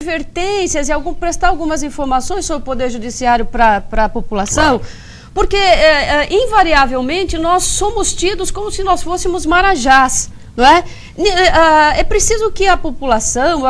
advertências e prestar algumas informações sobre o Poder Judiciário para a população, porque invariavelmente nós somos tidos como se nós fôssemos marajás, não é? É preciso que a população,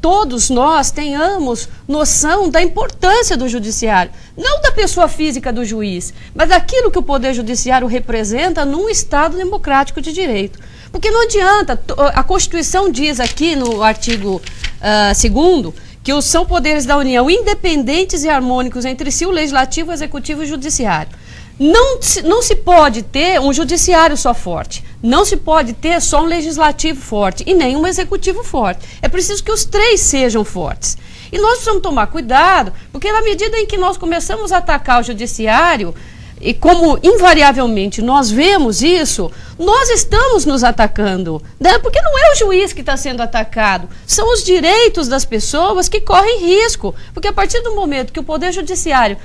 todos nós tenhamos noção da importância do judiciário, não da pessoa física do juiz, mas daquilo que o Poder Judiciário representa num Estado democrático de direito. Porque não adianta, a Constituição diz aqui no artigo 2º, que são poderes da União independentes e harmônicos entre si, o Legislativo, o Executivo e o Judiciário. Não se pode ter um judiciário só forte, não se pode ter só um legislativo forte e nem um executivo forte. É preciso que os três sejam fortes. E nós precisamos tomar cuidado, porque na medida em que nós começamos a atacar o judiciário, e como invariavelmente nós vemos isso, nós estamos nos atacando, né? Porque não é o juiz que está sendo atacado, são os direitos das pessoas que correm risco, porque a partir do momento que o Poder Judiciário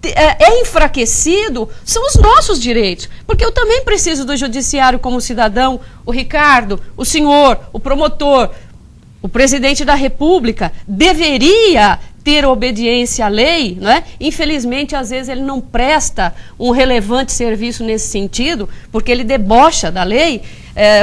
é enfraquecido, são os nossos direitos, porque eu também preciso do judiciário como cidadão, o Ricardo, o senhor, o promotor, o presidente da República deveria ter obediência à lei, não é? Infelizmente, às vezes, ele não presta um relevante serviço nesse sentido, porque ele debocha da lei,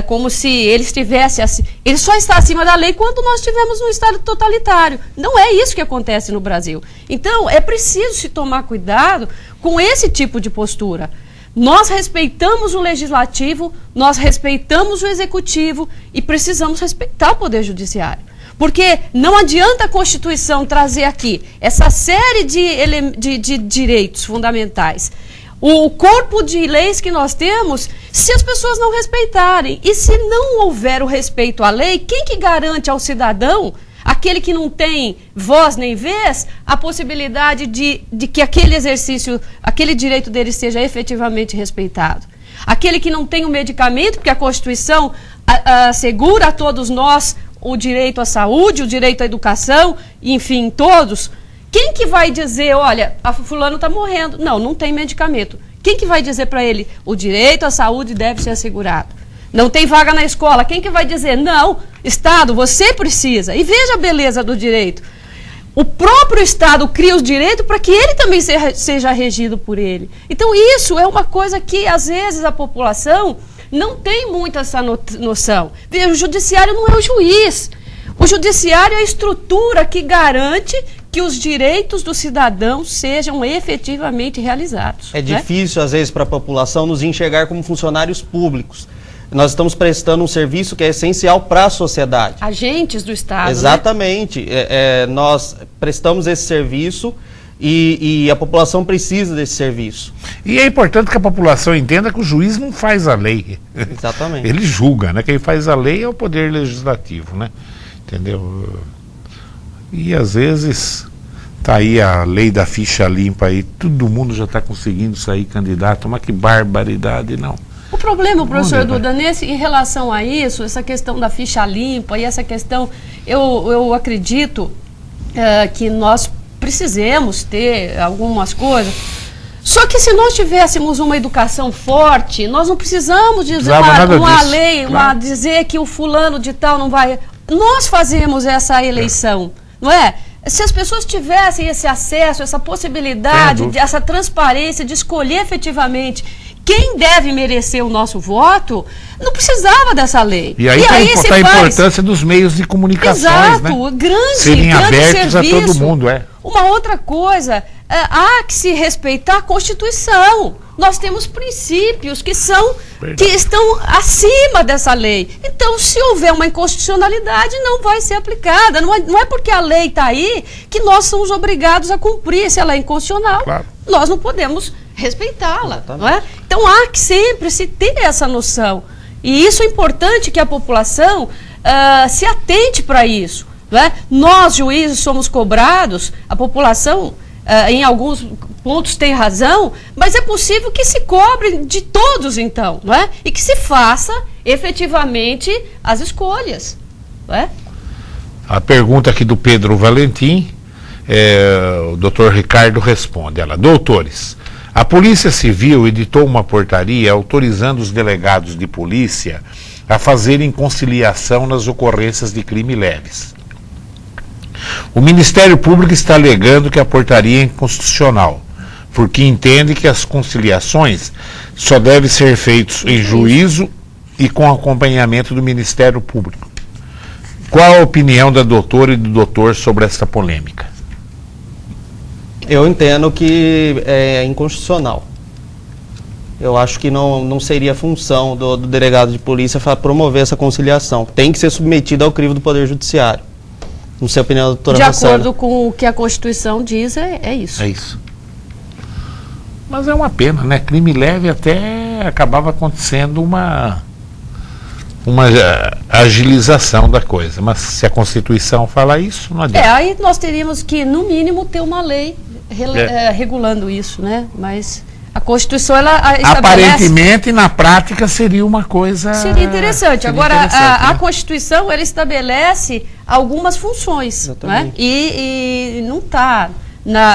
como se ele estivesse assim. Ele só está acima da lei quando nós estivermos num Estado totalitário. Não é isso que acontece no Brasil. Então, é preciso se tomar cuidado com esse tipo de postura. Nós respeitamos o Legislativo, nós respeitamos o Executivo e precisamos respeitar o Poder Judiciário. Porque não adianta a Constituição trazer aqui essa série de direitos fundamentais, o corpo de leis que nós temos, se as pessoas não respeitarem. E se não houver o respeito à lei, quem que garante ao cidadão, aquele que não tem voz nem vez, a possibilidade de que aquele exercício, aquele direito dele seja efetivamente respeitado? Aquele que não tem o medicamento, porque a Constituição assegura a todos nós o direito à saúde, o direito à educação, enfim, todos. Quem que vai dizer, olha, a fulano está morrendo? Não tem medicamento. Quem que vai dizer para ele, o direito à saúde deve ser assegurado? Não tem vaga na escola. Quem que vai dizer, não, Estado, você precisa? E veja a beleza do direito. O próprio Estado cria os direitos para que ele também seja regido por ele. Então isso é uma coisa que, às vezes, a população não tem muito essa noção. O judiciário não é o juiz. O judiciário é a estrutura que garante que os direitos do cidadão sejam efetivamente realizados. É difícil, às vezes, para a população nos enxergar como funcionários públicos. Nós estamos prestando um serviço que é essencial para a sociedade. Agentes do Estado. Exatamente. Nós prestamos esse serviço e a população precisa desse serviço. E é importante que a população entenda que o juiz não faz a lei. Exatamente. Ele julga, né? Quem faz a lei é o Poder Legislativo, né? Entendeu? E às vezes tá aí a lei da ficha limpa aí, todo mundo já está conseguindo sair candidato, mas que barbaridade, não. O problema, professor Duda, em relação a isso, essa questão da ficha limpa e essa questão, eu acredito que nós precisemos ter algumas coisas. Só que se nós tivéssemos uma educação forte, nós não precisamos dizer uma lei, claro, dizer que o fulano de tal não vai. Nós fazemos essa eleição, não é? Se as pessoas tivessem esse acesso, essa possibilidade, essa transparência de escolher efetivamente quem deve merecer o nosso voto, não precisava dessa lei. E aí está a importância dos meios de comunicações, né? Grande, serem abertos serviço. A todo mundo, Uma outra coisa, há que se respeitar a Constituição. Nós temos princípios que estão acima dessa lei. Então, se houver uma inconstitucionalidade, não vai ser aplicada. Não é porque a lei está aí que nós somos obrigados a cumprir. Se ela é inconstitucional, claro, nós não podemos respeitá-la, não é? Então há que sempre se ter essa noção. E isso é importante que a população se atente para isso, não é? Nós, juízes, somos cobrados, a população em alguns pontos tem razão, mas é possível que se cobre de todos então, não é? E que se faça efetivamente as escolhas, não é? A pergunta aqui do Pedro Valentim, o doutor Ricardo responde, doutores, a Polícia Civil editou uma portaria autorizando os delegados de polícia a fazerem conciliação nas ocorrências de crime leves. O Ministério Público está alegando que a portaria é inconstitucional, porque entende que as conciliações só devem ser feitas em juízo e com acompanhamento do Ministério Público. Qual a opinião da doutora e do doutor sobre essa polêmica? Eu entendo que é inconstitucional. Eu acho que não seria função do delegado de polícia promover essa conciliação. Tem que ser submetido ao crivo do Poder Judiciário. Não sei a opinião da doutora Rossana. De acordo com o que a Constituição diz, é isso. É isso. Mas é uma pena, né? Crime leve até acabava acontecendo uma agilização da coisa. Mas se a Constituição fala isso, não adianta. Aí nós teríamos que, no mínimo, ter uma lei regulando isso, né? Mas a Constituição, ela estabelece... Aparentemente, na prática, seria uma coisa... Seria interessante. Agora, a Constituição, ela estabelece algumas funções, né? E não está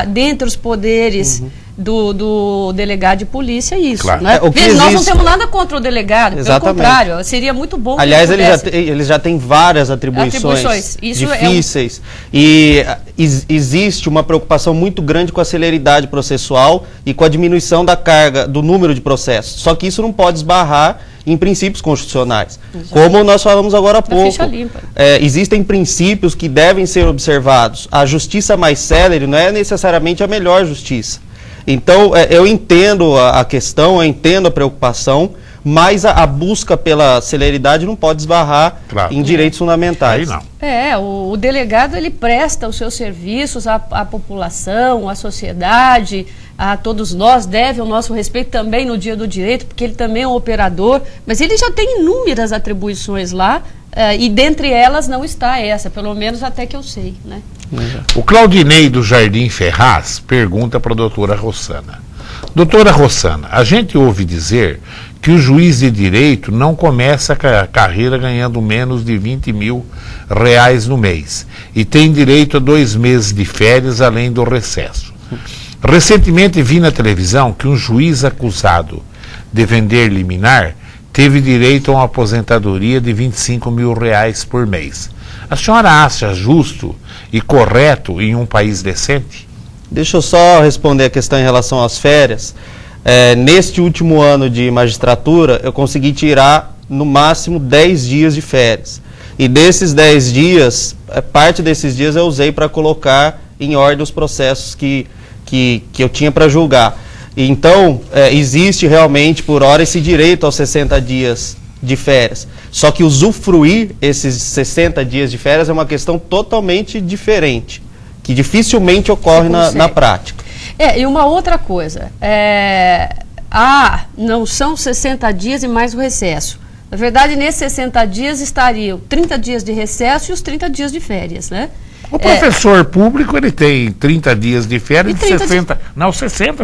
dentre os poderes... Do delegado de polícia, isso. Claro. Né? Nós não temos nada contra o delegado, pelo contrário, seria muito bom. Aliás, ele já tem várias atribuições isso difíceis. E existe uma preocupação muito grande com a celeridade processual e com a diminuição da carga, do número de processos. Só que isso não pode esbarrar em princípios constitucionais. Exato. Como nós falamos agora há pouco. Ficha limpa. Existem princípios que devem ser observados. A justiça mais célere não é necessariamente a melhor justiça. Então, eu entendo a questão, eu entendo a preocupação, mas a busca pela celeridade não pode esbarrar em direitos fundamentais. Aí não. O delegado, ele presta os seus serviços à população, à sociedade, a todos nós, deve o nosso respeito também no dia do direito, porque ele também é um operador, mas ele já tem inúmeras atribuições lá, e dentre elas não está essa, pelo menos até que eu sei, né? O Claudinei do Jardim Ferraz pergunta para a doutora Rossana. Doutora Rossana, a gente ouve dizer que o juiz de direito não começa a carreira ganhando menos de R$20 mil no mês e tem direito a 2 meses de férias além do recesso. Recentemente vi na televisão que um juiz acusado de vender liminar teve direito a uma aposentadoria de R$25 mil por mês. A senhora acha justo e correto em um país decente? Deixa eu só responder a questão em relação às férias. Neste último ano de magistratura, eu consegui tirar no máximo 10 dias de férias. E desses 10 dias, parte desses dias eu usei para colocar em ordem os processos que eu tinha para julgar. Então, existe realmente, por hora, esse direito aos 60 dias de férias. Só que usufruir esses 60 dias de férias é uma questão totalmente diferente, que dificilmente ocorre na prática. E uma outra coisa, não são 60 dias e mais o recesso. Na verdade, nesses 60 dias estariam 30 dias de recesso e os 30 dias de férias, né? O professor público, ele tem 30 dias de férias e 60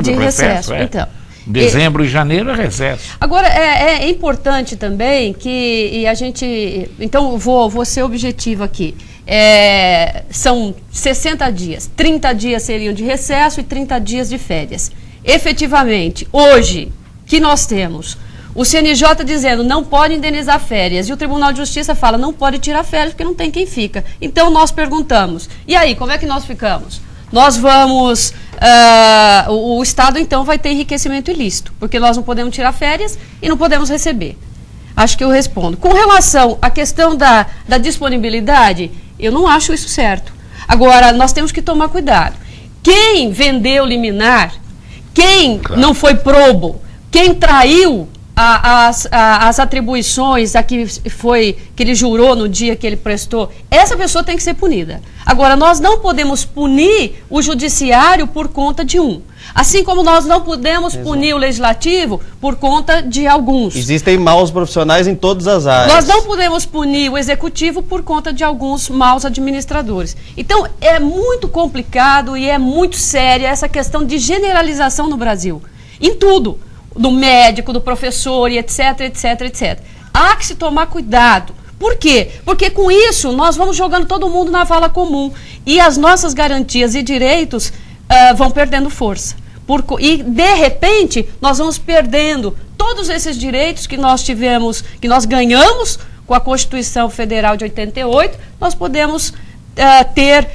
de recesso. Então. Dezembro e janeiro é recesso. Agora, é importante também que a gente... Então, vou ser objetivo aqui. São 60 dias. 30 dias seriam de recesso e 30 dias de férias. Efetivamente, hoje, que nós temos o CNJ dizendo não pode indenizar férias e o Tribunal de Justiça fala não pode tirar férias porque não tem quem fica. Então, nós perguntamos, e aí, como é que nós ficamos? Nós vamos... o Estado, então, vai ter enriquecimento ilícito, porque nós não podemos tirar férias e não podemos receber. Acho que eu respondo. Com relação à questão da disponibilidade, eu não acho isso certo. Agora, nós temos que tomar cuidado. Quem vendeu liminar, quem não foi probo, quem traiu as atribuições que ele jurou no dia que ele prestou, essa pessoa tem que ser punida. Agora, nós não podemos punir o judiciário por conta de um. Assim como nós não podemos punir o legislativo por conta de alguns. Existem maus profissionais em todas as áreas. Nós não podemos punir o executivo por conta de alguns maus administradores. Então, é muito complicado e é muito séria essa questão de generalização no Brasil. Em tudo. Do médico, do professor e etc, etc, etc. Há que se tomar cuidado. Por quê? Porque com isso nós vamos jogando todo mundo na vala comum e as nossas garantias e direitos vão perdendo força. E, de repente, nós vamos perdendo todos esses direitos que nós tivemos, que nós ganhamos com a Constituição Federal de 88, nós podemos ter